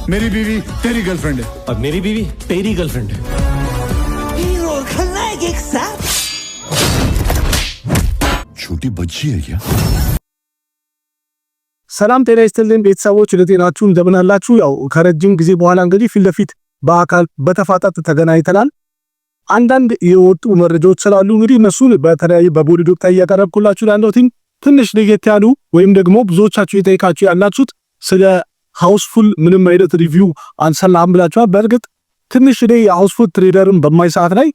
मेरी बीवी तेरी गर्लफ्रेंड है और मेरी बीवी तेरी गर्लफ्रेंड है। हीरो और खलनायक एक साथ। छोटी बच्ची है क्या? ሰላም ጤና ይስጥልን ቤተሰቦች፣ ለጤናችሁ እንደምን አላችሁ? ያው ከረጅም ጊዜ በኋላ እንግዲህ ፊት ለፊት በአካል በተፋጠጥ ተገናኝተናል። አንዳንድ የወጡ መረጃዎች ስላሉ እንግዲህ እነሱን በተለያየ በቦዲ ዶክተር እያቀረብኩላችሁ ያለሁት ትንሽ ለየት ያሉ ወይም ደግሞ ብዙዎቻችሁ የጠይቃችሁ ያላችሁት ስለ ሃውስፉል ምንም አይነት ሪቪው አንሰላም ብላችኋል። በእርግጥ ትንሽ ላይ ሃውስፉል ትሬለርን በማይ ሰዓት ላይ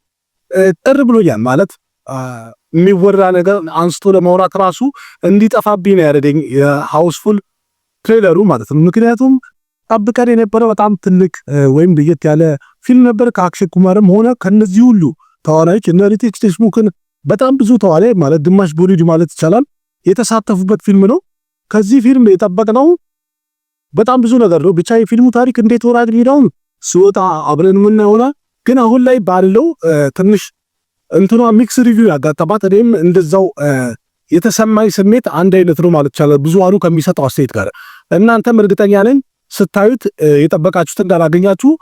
ጥር ብሎኛል ማለት የሚወራ ነገር አንስቶ ለማውራት ራሱ እንዲጠፋብኝ ነው ያደረገኝ የሃውስፉል ትሬለሩ ማለት ነው። ምክንያቱም ጠብቀን የነበረው በጣም ትልቅ ወይም ለየት ያለ ፊልም ነበር። ከአክሽን ኩማርም ሆነ ከነዚህ ሁሉ ተዋናዮች እነ ሪቴክ ስቴሽሙክን በጣም ብዙ ተዋናይ ማለት ግማሽ ቦሊውድ ማለት ይቻላል የተሳተፉበት ፊልም ነው። ከዚህ ፊልም የጠበቅነው በጣም ብዙ ነገር ነው። ብቻ የፊልሙ ታሪክ እንዴት ወራድ ሊዳው ሲወጣ አብረን ምን ሆነ ግን አሁን ላይ ባለው ትንሽ እንትኗ ሚክስ ሪቪው ያጋጠባት እኔም እንደዛው የተሰማኝ ስሜት አንድ አይነት ነው ማለት ይቻላል ብዙሃኑ ከሚሰጠው አስተያየት ጋር። እናንተም እርግጠኛ ነኝ ስታዩት የጠበቃችሁት እንዳላገኛችሁ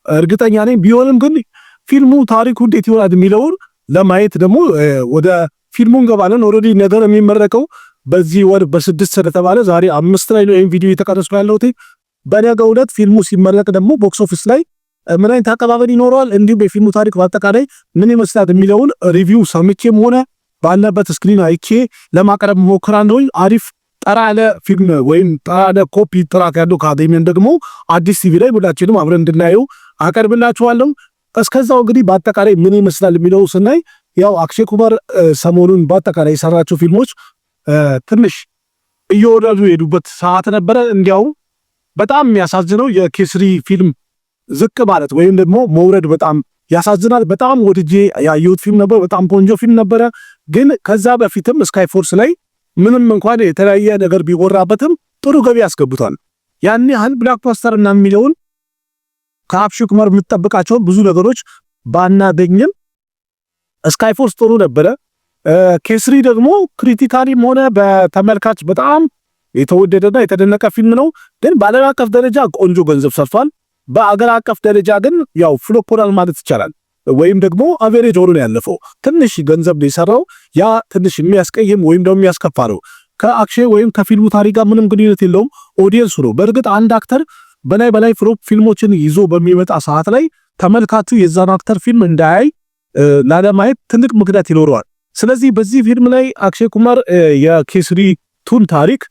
እርግጠኛ ነኝ። ቢሆንም ግን ፊልሙ ታሪኩ እንዴት ይሆናል የሚለውን ለማየት ደግሞ ወደ ፊልሙ እንገባለን። ኦሬዲ ነገር የሚመረቀው በዚህ ወር በ6 ስለተባለ ዛሬ 5 ላይ ነው ይሄን ቪዲዮ የተቀረጸ ያለው። በነገው ዕለት ፊልሙ ሲመረቅ ደግሞ ቦክስ ኦፊስ ላይ ምን አይነት አቀባበል ይኖረዋል፣ እንዲሁም የፊልሙ ታሪክ በአጠቃላይ ምን ይመስላል የሚለውን ሪቪው ሰምቼም ሆነ ባለበት ስክሪን አይቼ ለማቅረብ ሞክራለሁ። አሪፍ ጠራ ያለ ፊልም ወይም ጠራ ያለ ኮፒ ትራክ ያለው ከአዴሚን ደግሞ አዲስ ቲቪ ላይ ሁላችንም አብረን እንድናየው አቀርብላችኋለሁ። እስከዛው እንግዲህ በአጠቃላይ ምን ይመስላል የሚለው ስናይ ያው አክሽን ኩማር ሰሞኑን በአጠቃላይ የሰራቸው ፊልሞች ትንሽ እየወረዱ የሄዱበት ሰዓት ነበረ። እንዲያውም በጣም የሚያሳዝነው የኬስሪ ፊልም ዝቅ ማለት ወይም ደግሞ መውረድ በጣም ያሳዝናል። በጣም ወድጄ ያየሁት ፊልም ነበር። በጣም ቆንጆ ፊልም ነበረ። ግን ከዛ በፊትም ስካይ ፎርስ ላይ ምንም እንኳን የተለያየ ነገር ቢወራበትም ጥሩ ገቢ ያስገብቷል። ያን ያህል ብላክባስተር እና የሚለውን ከአክሽን ኩማር የምትጠብቃቸው ብዙ ነገሮች ባናገኝም ስካይ ፎርስ ጥሩ ነበረ። ኬስሪ ደግሞ ክሪቲካሊም ሆነ በተመልካች በጣም የተወደደና የተደነቀ ፊልም ነው። ግን በዓለም አቀፍ ደረጃ ቆንጆ ገንዘብ ሰርቷል። በአገር አቀፍ ደረጃ ግን ያው ፍሎፕ ሆኗል ማለት ይቻላል። ወይም ደግሞ አቨሬጅ ሆኖ ነው ያለፈው። ትንሽ ገንዘብ ነው የሰራው። ያ ትንሽ የሚያስቀይም ወይም ደግሞ የሚያስከፋ ነው። ከአክሽን ወይም ከፊልሙ ታሪክ ጋር ምንም ግንኙነት የለውም። ኦዲየንሱ ነው። በእርግጥ አንድ አክተር በላይ ፍሎፕ ፊልሞችን ይዞ በሚመጣ ሰዓት ላይ ተመልካቹ የዛን አክተር ፊልም እንዳያይ ላለማየት ትልቅ ምክንያት ይኖረዋል። ስለዚህ በዚህ ፊልም ላይ አክሽን ኩማር የኬስሪ ቱን ታሪክ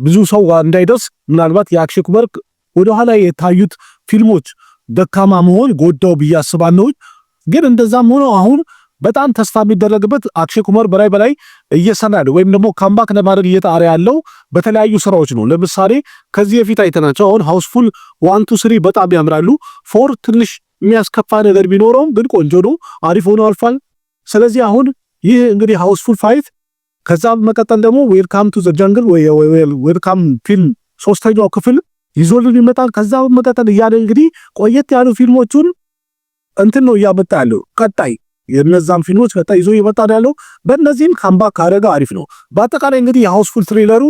ብዙ ሰው እንዳይደርስ ምናልባት የአክሽን ኩማር ወደኋላ የታዩት ፊልሞች ደካማ መሆን ጎዳው ብዬ አስባለሁ። ግን እንደዛም ሆኖ አሁን በጣም ተስፋ የሚደረግበት አክሽን ኩማር በላይ እየሰራ ያለው ወይም ደግሞ ካምባክ ለማድረግ እየጣረ ያለው በተለያዩ ስራዎች ነው። ለምሳሌ ከዚህ በፊት አይተናቸው አሁን ሃውስፉል 1 2 3 በጣም ያምራሉ። 4 ትንሽ የሚያስከፋ ነገር ቢኖረውም ግን ቆንጆ ነው፣ አሪፍ ሆኖ አልፏል። ስለዚህ አሁን ይህ እንግዲህ ሃውስፉል 5 ከዛ መቀጠል ደግሞ ዌልካም ቱ ዘ ጃንግል ወይ ዌልካም ፊልም 3ኛው ክፍል ይዞልን ይመጣል። ከዛ መቀጠል እያለ እንግዲህ ቆየት ያሉ ፊልሞቹን እንትን ነው እያመጣ ያለው። ቀጣይ የነዛም ፊልሞች ቀጣይ ይዞ ይመጣል ያለው። በእነዚህም ካምባክ ካረጋ አሪፍ ነው። በአጠቃላይ እንግዲህ የሃውስፉል ትሬለሩ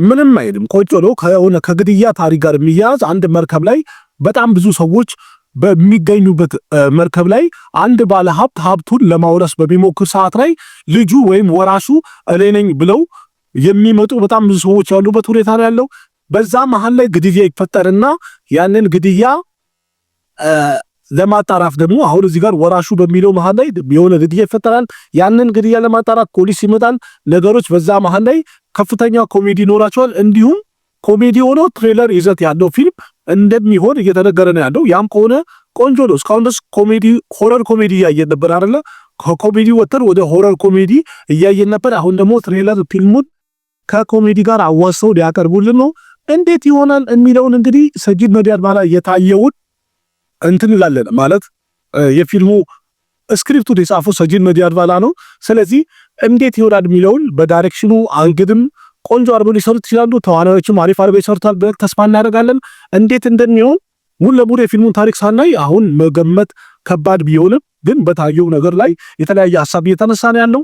ምንም አይልም፣ ቆንጆ ነው። ከሆነ ከግድያ ታሪክ ጋር የሚያያዝ አንድ መርከብ ላይ በጣም ብዙ ሰዎች በሚገኙበት መርከብ ላይ አንድ ባለ ሀብቱን ለማውረስ በሚሞክር ሰዓት ላይ ልጁ ወይም ወራሹ እኔ ነኝ ብለው የሚመጡ በጣም ብዙ ሰዎች ያሉበት ሁኔታ ነው ያለው። በዛ መሃል ላይ ግድያ ይፈጠርና ያንን ግድያ ለማጣራት ደግሞ አሁን እዚህ ጋር ወራሹ በሚለው መሃል ላይ የሆነ ግድያ ይፈጠራል። ያንን ግድያ ለማጣራት ፖሊስ ይመጣል። ነገሮች በዛ መሃል ላይ ከፍተኛ ኮሜዲ ይኖራቸዋል። እንዲሁም ኮሜዲ ሆኖ ትሬለር ይዘት ያለው ፊልም እንደሚሆን እየተነገረ ነው ያለው። ያም ከሆነ ቆንጆ ነው። እስካሁን ድረስ ኮሜዲ ሆረር ኮሜዲ እያየን ነበር አይደለ? ከኮሜዲ ወጥተን ወደ ሆረር ኮሜዲ እያየን ነበር። አሁን ደግሞ ትሬለር ፊልሙን ከኮሜዲ ጋር አዋሰው ሊያቀርቡልን ነው። እንዴት ይሆናል የሚለውን እንግዲህ ሰጂድ መዲያድ ባላ የታየውን እንትን ይላለን ማለት የፊልሙ ስክሪፕቱን የጻፈው ሰጂድ መዲያድ ባላ ነው። ስለዚህ እንዴት ይሆናል የሚለውን በዳይሬክሽኑ አንግድም ቆንጆ አርበው ሊሰሩት ይችላሉ። ተዋናዮችም አሪፍ አርበው ይሰሩታል ብለን ተስፋ እናደርጋለን። እንዴት እንደሚሆን ሙሉ ለሙሉ የፊልሙን ታሪክ ሳናይ አሁን መገመት ከባድ ቢሆንም ግን በታየው ነገር ላይ የተለያየ ሐሳብ እየተነሳ ነው ያለው።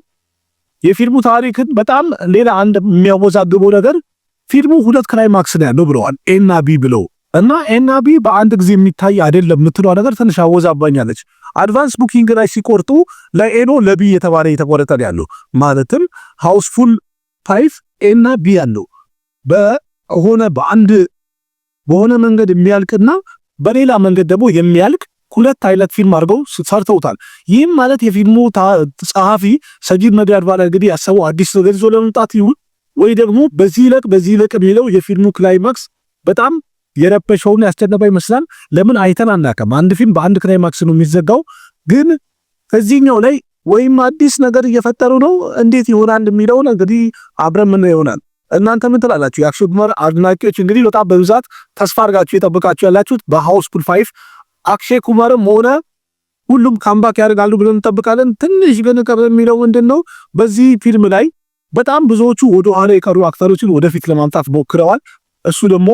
የፊልሙ ታሪክን በጣም ሌላ አንድ የሚያወዛግበው ነገር ፊልሙ 2 ክላይማክስ ነው ያለው ብለዋል። ኤ እና ቢ ብለው እና ኤናቢ በአንድ ጊዜ የሚታይ አይደለም የምትለው ነገር ትንሽ አወዛባኛለች። አድቫንስ ቡኪንግ ላይ ሲቆርጡ ለኤኖ ለቢ የተባለ የተቆረጠ ያለው ማለትም ሃውስፉል 5 ኤና ቢ ያለው በሆነ መንገድ የሚያልቅና በሌላ መንገድ ደግሞ የሚያልቅ ሁለት አይነት ፊልም አድርገው ሰርተውታል። ይህም ማለት የፊልሙ ጸሐፊ ሰጂድ ነዲያድ ባለ እንግዲህ ያሰበው አዲስ ነገር ይዞ ለመምጣት ይሁን ወይ ደግሞ በዚህ ለቅ የሚለው የፊልሙ ክላይማክስ በጣም የረበሸውና ያስጨነቀው ይመስላል። ለምን አይተን አናውቅም። አንድ ፊልም በአንድ ክላይማክስ ነው የሚዘጋው። ግን ከዚህኛው ላይ ወይም አዲስ ነገር እየፈጠሩ ነው እንዴት ይሆናል የሚለው እንግዲህ አብረን ምን ይሆናል። እናንተ ምን ትላላችሁ? የአክሽን ኩማር አድናቂዎች እንግዲህ በጣም በብዛት ተስፋ አድርጋችሁ የጠበቃችሁ ያላችሁት በሃውስፉል 5 አክሽን ኩማርም ሆነ ሁሉም ካምባክ ያደርጋሉ ብለን እንጠብቃለን። ትንሽ ግን የሚለው ምንድነው በዚህ ፊልም ላይ በጣም ብዙዎቹ ወደ ኋላ የቀሩ አክተሮችን ወደፊት ለማምጣት ሞክረዋል። እሱ ደግሞ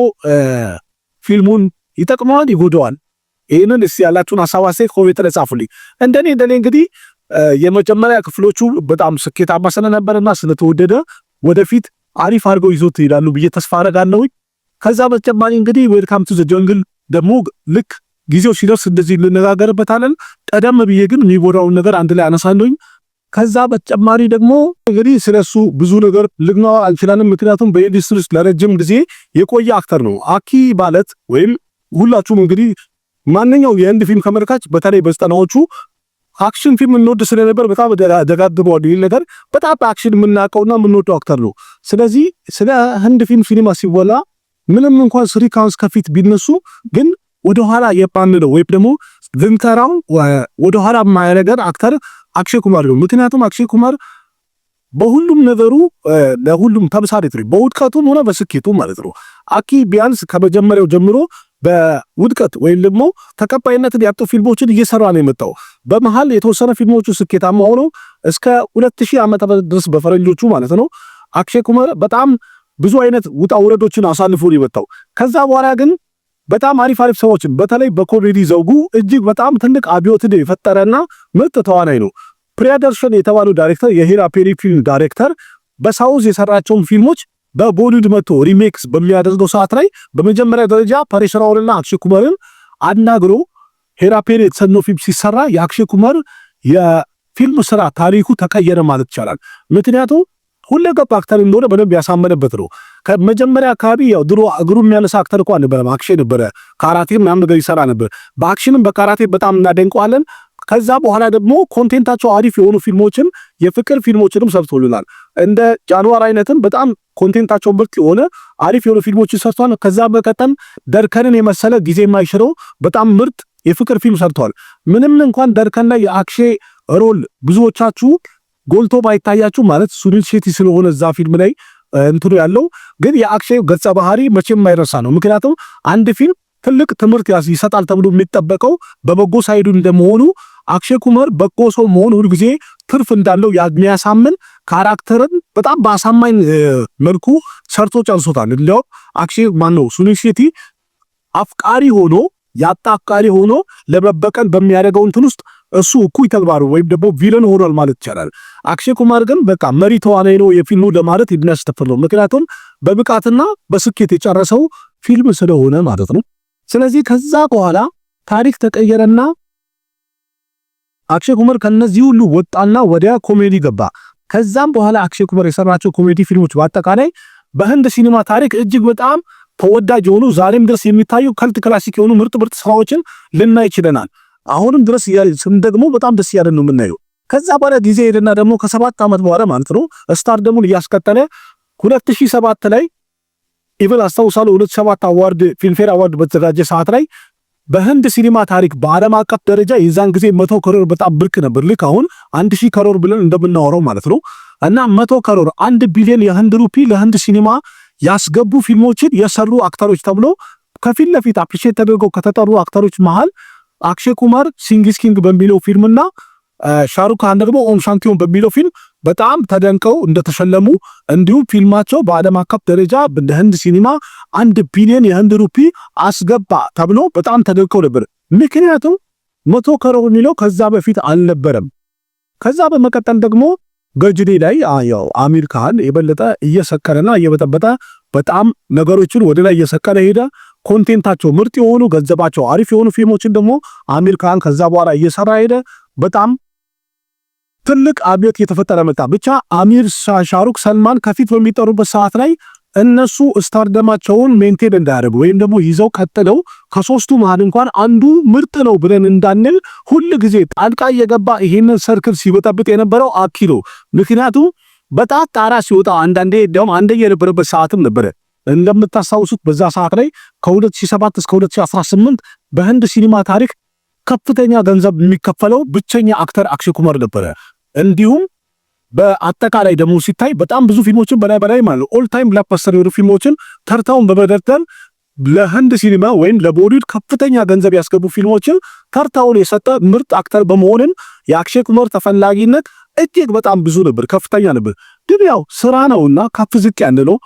ፊልሙን ይጠቅመዋል ይጎዳዋል? ይህንን እስቲ ያላችሁን ሐሳብ አስተያየት ኮሜንት ላይ ጻፉልኝ። እንደኔ እንግዲህ የመጀመሪያ ክፍሎቹ በጣም ስኬታማ ስለነበረና ስለተወደደ ወደፊት አሪፍ አድርገው ይዞት ይላሉ ብዬ ተስፋ አደርጋለሁ። ከዛ በተጨማሪ እንግዲህ ዌልካም ቱ ዘ ጀንግል ደግሞ ልክ ጊዜው ሲደርስ እንደዚህ እንነጋገርበታለን። ቀደም ብዬ ግን የሚጎዳውን ነገር አንድ ላይ አነሳለሁኝ። ከዛ በተጨማሪ ደግሞ እንግዲህ ስለሱ ብዙ ነገር ልግናው አልችላንም፣ ምክንያቱም በኢንዱስትሪ ውስጥ ለረጅም ጊዜ የቆየ አክተር ነው። አኪ ማለት ወይም ሁላችሁም እንግዲህ ማንኛው የህንድ ፊልም ተመልካች በተለይ በዘጠናዎቹ አክሽን ፊልም እንወድ ስለነበር በጣም ደጋግመዋል። ይህ ነገር በጣም በአክሽን የምናውቀውና የምንወደው አክተር ነው። ስለዚህ ስለ ህንድ ፊልም ሲኒማ ሲወላ ምንም እንኳን ስሪ ካውንስ ከፊት ቢነሱ ግን ወደኋላ የማንለው ወይም ደግሞ ዝንተራው ወደኋላ የማያነገር አክተር አክሽን ኩማር ነው። ምክንያቱም አክሽን ኩማር በሁሉም ነገሩ ለሁሉም ተምሳሌት ነው፣ በውድቀቱም ሆነ በስኬቱ ማለት ነው። አኪ ቢያንስ ከመጀመሪያው ጀምሮ በውድቀት ወይም ደግሞ ተቀባይነትን ያጡ ፊልሞችን እየሰራ ነው የመጣው። በመሃል የተወሰነ ፊልሞቹ ስኬታማ ሆኖ እስከ 2000 ዓመተ ምህረት ድረስ በፈረንጆቹ ማለት ነው አክሽን ኩማር በጣም ብዙ አይነት ውጣ ውረዶችን አሳልፎ ነው የመጣው። ከዛ በኋላ ግን በጣም አሪፍ ሰዎችን በተለይ በኮሜዲ ዘውጉ እጅግ በጣም ትልቅ አብዮትን የፈጠረና ምርጥ ተዋናይ ነው። ፕሪያደርሽን የተባለው ዳይሬክተር የሄራ ፔሪ ፊልም ዳይሬክተር በሳውዝ የሰራቸውን ፊልሞች በቦሊውድ መጥቶ ሪሜክስ በሚያደርገው ሰዓት ላይ በመጀመሪያ ደረጃ ፓሬሽ ራወልና አክሽን ኩማርን አናግሮ ሄራ ፔሪ የተሰኘው ፊልም ሲሰራ የአክሽን ኩማር የፊልም ስራ ታሪኩ ተቀየረ ማለት ይቻላል። ምክንያቱም ሁለገብ አክተር እንደሆነ በደንብ ያሳመነበት ነው። ከመጀመሪያ አካባቢ ያው ድሮ እግሩ የሚያነሳ አክተር እንኳን ነበር፣ አክሽን ነበረ፣ ካራቴም ምናምን ነገር ይሰራ ነበር። በአክሽንም በካራቴ በጣም እናደንቀዋለን። ከዛ በኋላ ደግሞ ኮንቴንታቸው አሪፍ የሆኑ ፊልሞችን የፍቅር ፊልሞችንም ሰርቶልናል። እንደ ጃንዋር አይነትም በጣም ኮንቴንታቸው ምርጥ የሆነ አሪፍ የሆኑ ፊልሞችን ሰርቷል። ከዛ በቀጠም ደርከንን የመሰለ ጊዜ የማይሽረው በጣም ምርጥ የፍቅር ፊልም ሰርቷል። ምንም እንኳን ደርከን ላይ የአክሽን ሮል ብዙዎቻችሁ ጎልቶ ባይታያችሁ ማለት ሱኒል ሼቲ ስለሆነ እዛ ፊልም ላይ እንትኑ ያለው ግን የአክሽን ገጸ ባህሪ መቼም የማይረሳ ነው። ምክንያቱም አንድ ፊልም ትልቅ ትምህርት ይሰጣል ተብሎ የሚጠበቀው በበጎ ሳይዱ እንደመሆኑ አክሽን ኩማር በጎ ሰው መሆኑ ሁሉ ጊዜ ትርፍ እንዳለው የሚያሳምን ካራክተርን በጣም በአሳማኝ መልኩ ሰርቶ ጨርሶታል። እንዲያው አክሽን ማነው ሱኒል ሼቲ አፍቃሪ ሆኖ ያጣ አፍቃሪ ሆኖ ለመበቀል በሚያደርገው እንትን ውስጥ እሱ እኩይ ተግባሩ ወይም ደግሞ ቪለን ሆኗል ማለት ይቻላል። አክሽን ኩማር ግን በቃ መሪ ተዋናይ ነው የፊልሙ ለማለት የሚያስደፍር ነው። ምክንያቱም በብቃትና በስኬት የጨረሰው ፊልም ስለሆነ ማለት ነው። ስለዚህ ከዛ በኋላ ታሪክ ተቀየረና አክሽን ኩማር ከነዚህ ሁሉ ወጣና ወደ ኮሜዲ ገባ። ከዛም በኋላ አክሽን ኩማር የሰራቸው ኮሜዲ ፊልሞች በአጠቃላይ በህንድ ሲኒማ ታሪክ እጅግ በጣም ተወዳጅ የሆኑ ዛሬም ድረስ የሚታዩ ከልት ክላሲክ የሆኑ ምርጥ ስራዎችን ልናይ ይችላል። አሁንም ድረስ ስም ደግሞ በጣም ደስ ያለን ነው የምናየው። ከዛ በኋላ ጊዜ ሄደና ደግሞ ከ7 ዓመት በኋላ ማለት ነው ስታር ደግሞ እያስቀጠለ 2007 ላይ ኢቨን አስታውሳለሁ 2007 አዋርድ ፊልምፌር አዋርድ በተዘጋጀ ሰዓት ላይ በህንድ ሲኒማ ታሪክ በዓለም አቀፍ ደረጃ የዛን ጊዜ 100 ከሮር በጣም ብርቅ ነበር። ልክ አሁን 1000 ከሮር ብለን እንደምናወራው ማለት ነው። እና 100 ከሮር 1 ቢሊዮን የህንድ ሩፒ ለህንድ ሲኒማ ያስገቡ ፊልሞችን የሰሩ አክተሮች ተብሎ ከፊት ለፊት አፕሪሼት ተደርገው ከተጠሩ አክተሮች መሃል አክሽን ኩማር ሲንግስ ኪንግ በሚለው ፊልምና ሻሩክ ካን ደግሞ ኦም ሻንቲዮን በሚለው ፊልም በጣም ተደንቀው እንደተሸለሙ እንዲሁም ፊልማቸው በዓለም አቀፍ ደረጃ በህንድ ሲኒማ 1 ቢሊዮን የህንድ ሩፒ አስገባ ተብሎ በጣም ተደንቀው ነበር። ምክንያቱም 100 ከሮር የሚለው ከዛ በፊት አልነበረም። ከዛ በመቀጠል ደግሞ ገጅዴ ላይ ያው አሚር ካን የበለጠ እየሰከረና እየበጠበጠ በጣም ነገሮችን ወደ ላይ እየሰከረ ሄደ። ኮንቴንታቸው ምርጥ የሆኑ ገንዘባቸው አሪፍ የሆኑ ፊልሞችን ደግሞ አሚር ካን ከዛ በኋላ እየሰራ ሄደ። በጣም ትልቅ አብዮት እየተፈጠረ መጣ። ብቻ አሚር፣ ሻሩክ፣ ሰልማን ከፊት በሚጠሩበት ሰዓት ላይ እነሱ ስታርደማቸውን ሜንቴን እንዳያደርጉ ወይም ደግሞ ይዘው ቀጥለው ከሶስቱ መሃል እንኳን አንዱ ምርጥ ነው ብለን እንዳንል ሁል ጊዜ ጣልቃ እየገባ ይሄንን ሰርክል ሲበጠብጥ የነበረው አኪ ነው። ምክንያቱም በጣም ጣራ ሲወጣ አንዳንዴ ደም አንደኛ የነበረበት ሰዓትም ነበረ። እንደምታስታውሱት በዛ ሰዓት ላይ ከ2007 እስከ 2018 በህንድ ሲኒማ ታሪክ ከፍተኛ ገንዘብ የሚከፈለው ብቸኛ አክተር አክሼ ኩማር ነበረ። እንዲሁም በአጠቃላይ ደግሞ ሲታይ በጣም ብዙ ፊልሞችን በላይ ማለት ኦል ታይም ብላክበስተር የሆኑ ፊልሞችን ተርታውን በመደርደር ለህንድ ሲኒማ ወይም ለቦሊውድ ከፍተኛ ገንዘብ ያስገቡ ፊልሞችን ተርታውን የሰጠ ምርጥ አክተር በመሆንን የአክሼ ኩማር ተፈላጊነት እጅግ በጣም ብዙ ነበር፣ ከፍተኛ ነበር። ግን ያው ስራ ነውና ከፍ ዝቅ ያንለው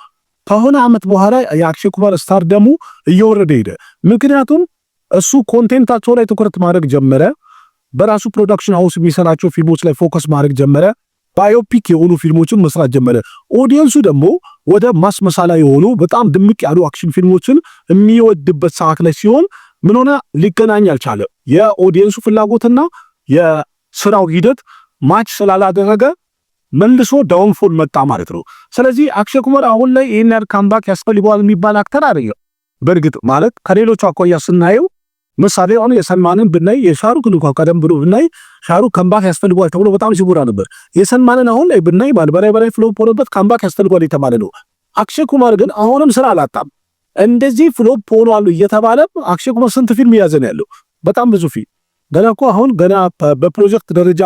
ከሆነ አመት በኋላ የአክሼ ኩማር ስታር ደግሞ እየወረደ ሄደ። ምክንያቱም እሱ ኮንቴንታቸው ላይ ትኩረት ማድረግ ጀመረ። በራሱ ፕሮዳክሽን ሃውስ የሚሰራቸው ፊልሞች ላይ ፎከስ ማድረግ ጀመረ። ባዮፒክ የሆኑ ፊልሞችን መስራት ጀመረ። ኦዲየንሱ ደግሞ ወደ ማስመሳላ የሆኑ በጣም ድምቅ ያሉ አክሽን ፊልሞችን የሚወድበት ሰዓት ላይ ሲሆን ምን ሆነ? ሊገናኝ አልቻለ። የኦዲየንሱ ፍላጎትና የስራው ሂደት ማች ስላላደረገ መልሶ ዳውንፎል መጣ ማለት ነው። ስለዚህ አክሼ ኩማር አሁን ላይ ይሄን ያህል ካምባክ ያስፈልገዋል የሚባል አክተር አይደለም። በእርግጥ ማለት ከሌሎቹ አኳያ ስናየው ምሳሌ አሁን የሰልማንን ብናይ የሻሩክን እንኳን ቀደም ብሎ ብናይ ሻሩክ ካምባክ ያስፈልገዋል ተብሎ በጣም ሲቡራ ነበር። የሰልማንን አሁን ላይ ብናይ በላይ ፍሎፕ ሆኖበት ካምባክ ያስፈልገዋል የተባለ ነው። አክሼ ኩማር ግን አሁንም ስራ አላጣም። እንደዚህ ፍሎፕ ሆኗል እየተባለ አክሼ ኩማር ስንት ፊልም ያዘን ያለው? በጣም ብዙ ፊልም ገና እኮ አሁን ገና በፕሮጀክት ደረጃ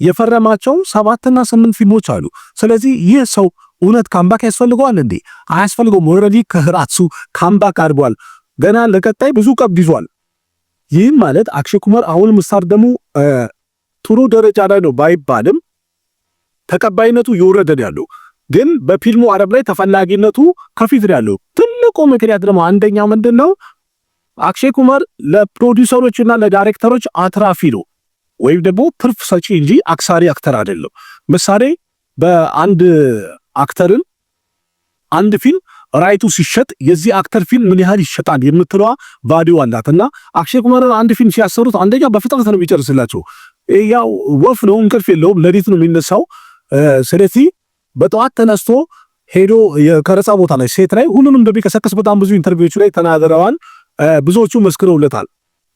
የፈረማቸው 7 እና 8 ፊልሞች አሉ። ስለዚህ ይህ ሰው እውነት ካምባክ ያስፈልገዋል እንዴ? አያስፈልገውም። ኦልሬዲ ከህራሱ ካምባክ አድርጓል። ገና ለቀጣይ ብዙ ቀብድ ይዟል። ይህም ማለት አክሼ ኩማር አሁን ስታር ደግሞ ጥሩ ደረጃ ላይ ነው ባይባልም ተቀባይነቱ እየወረደ ያለው ግን በፊልሙ ዓለም ላይ ተፈላጊነቱ ከፊት ያለው ትልቁ ምክንያት ደግሞ አንደኛው ምንድነው? አክሼ ኩማር ለፕሮዲዩሰሮችና ለዳይሬክተሮች አትራፊ ነው ወይም ደግሞ ትርፍ ሰጪ እንጂ አክሳሪ አክተር አይደለም። ምሳሌ በአንድ አክተርን አንድ ፊልም ራይቱ ሲሸጥ የዚህ አክተር ፊልም ምን ያህል ይሸጣል የምትለዋ ቫልዩ አላትና አክሼ ኩማርን አንድ ፊልም ሲያሰሩት አንደኛ በፍጥነት ነው የሚጨርስላቸው። ያው ወፍ ነው፣ እንቅልፍ የለውም፣ ሌሊት ነው የሚነሳው። ስለዚህ በጠዋት ተነስቶ ሄዶ የቀረጻ ቦታ ላይ ሴት ላይ ሁሉንም እንደሚቀሰቀስ በጣም ብዙ ኢንተርቪዎች ላይ ተናግረዋል። ብዙዎቹ መስክረውለታል።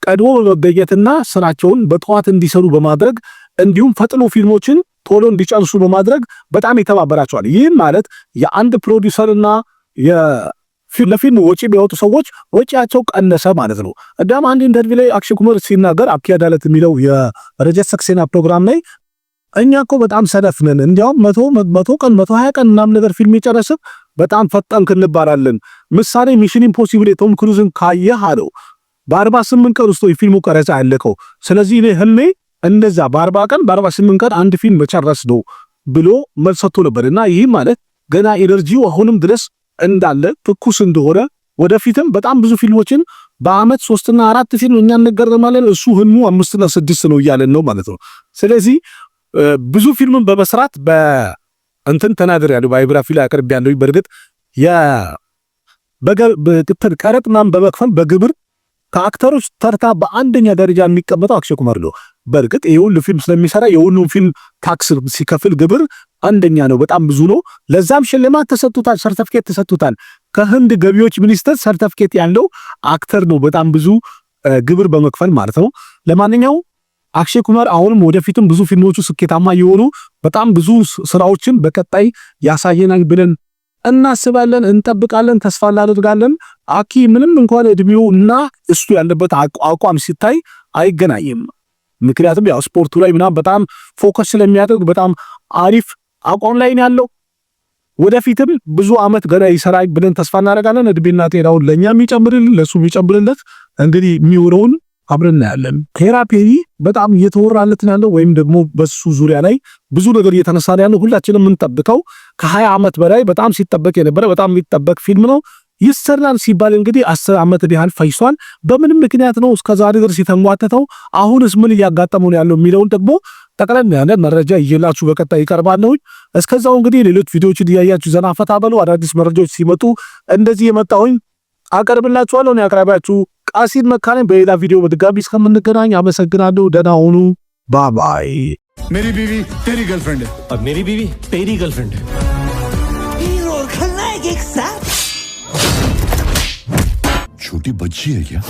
ቀድሞ በመገኘትና ስራቸውን በጠዋት እንዲሰሩ በማድረግ እንዲሁም ፈጥኖ ፊልሞችን ቶሎ እንዲጨርሱ በማድረግ በጣም ይተባበራቸዋል። ይህም ማለት የአንድ ፕሮዲዩሰርና ለፊልም ወጪ የሚያወጡ ሰዎች ወጪያቸው ቀነሰ ማለት ነው። እንደውም አንድ ኢንተርቪው ላይ አክሼ ኩማር ሲናገር አኪ አዳለት የሚለው የረጀት ሰክሴና ፕሮግራም ላይ እኛ እኮ በጣም ሰነፍ ነን፣ እንዲያውም 100 ቀን 120 ቀን ምናምን ነገር ፊልም ይጨረስም በጣም ፈጣን እንባላለን። ምሳሌ ሚሽን ኢምፖሲብል የቶም ክሩዝን ካየህ አለው በ48 ቀን ውስጥ የፊልሙ ቀረጻ ያለቀው። ስለዚህ እኔ ህልሜ እንደዛ በ40 ቀን በ48 ቀን አንድ ፊልም መጨረስ ነው ብሎ መልስ ሰጥቶ ነበርና ይህ ማለት ገና ኢነርጂው አሁንም ድረስ እንዳለ ትኩስ እንደሆነ ወደፊትም በጣም ብዙ ፊልሞችን በአመት 3 እና 4 ፊልም እኛ እንገረማለን፣ እሱ ህልሙ 5 እና 6 ነው እያለን ነው ማለት ነው። ስለዚህ ብዙ ፊልምን በመስራት በእንትን ተናደር ያለው ባዮግራፊ ላይ አቅርብ ያለው በርግጥ በግብር ቀረጥ ምናምን በመክፈል በግብር ከአክተሮች ተርታ በአንደኛ ደረጃ የሚቀመጠው አክሼ ኩማር ነው። በርግጥ የሁሉ ፊልም ስለሚሰራ የሁሉም ፊልም ታክስ ሲከፍል ግብር አንደኛ ነው፣ በጣም ብዙ ነው። ለዛም ሽልማት ተሰጥቷል፣ ሰርቲፊኬት ተሰጥቷል። ከህንድ ገቢዎች ሚኒስቴር ሰርቲፊኬት ያለው አክተር ነው፣ በጣም ብዙ ግብር በመክፈል ማለት ነው። ለማንኛውም አክሼ ኩማር አሁንም ወደፊትም ብዙ ፊልሞቹ ስኬታማ የሆኑ በጣም ብዙ ስራዎችን በቀጣይ ያሳየናል ብለን እናስባለን፣ እንጠብቃለን፣ ተስፋ እናደርጋለን። አኪ ምንም እንኳን እድሜው እና እሱ ያለበት አቋም ሲታይ አይገናኝም። ምክንያቱም ያው ስፖርቱ ላይ ምናምን በጣም ፎከስ ስለሚያደርግ በጣም አሪፍ አቋም ላይ ነው ያለው። ወደፊትም ብዙ አመት ገና ይሰራል ብለን ተስፋ እናደርጋለን። እድሜና ጤናውን ለኛ የሚጨምርልን ለሱ የሚጨምርለት እንግዲህ የሚውረውን አብረን እናያለን። ሄራ ፔሪ በጣም እየተወራለት ያለው ወይም ደግሞ በሱ ዙሪያ ላይ ብዙ ነገር እየተነሳ ያለው ሁላችንም የምንጠብቀው ከ20 አመት በላይ በጣም ሲጠበቅ የነበረ በጣም የሚጠበቅ ፊልም ነው። ይሰራል ሲባል እንግዲህ 10 አመት ያህል ፈጅቷል። በምንም ምክንያት ነው እስከዛሬ ድረስ የተሟተተው? አሁንስ ምን እያጋጠመው ነው ያለው የሚለውን ደግሞ ጠቅላላ ያለ መረጃ ይዤላችሁ በቀጣይ ይቀርባል። እስከዛው እንግዲህ ሌሎች ቪዲዮዎችን እያያችሁ ዘና ፈታ በሉ። አዳዲስ መረጃዎች ሲመጡ እንደዚህ የመጣሁኝ አቀርብላችኋለሁ። ነው አቅራቢያችሁ ቃሲም መካነ። በሌላ ቪዲዮ በድጋሚ እስከምንገናኝ አመሰግናለሁ። ደህና ሁኑ። ባባይ። मेरी बीवी तेरी गर्लफ्रेंड है। और मेरी बीवी तेरी गर्लफ्रेंड है। हीरो और खलनायक एक साथ। छोटी बच्ची है क्या?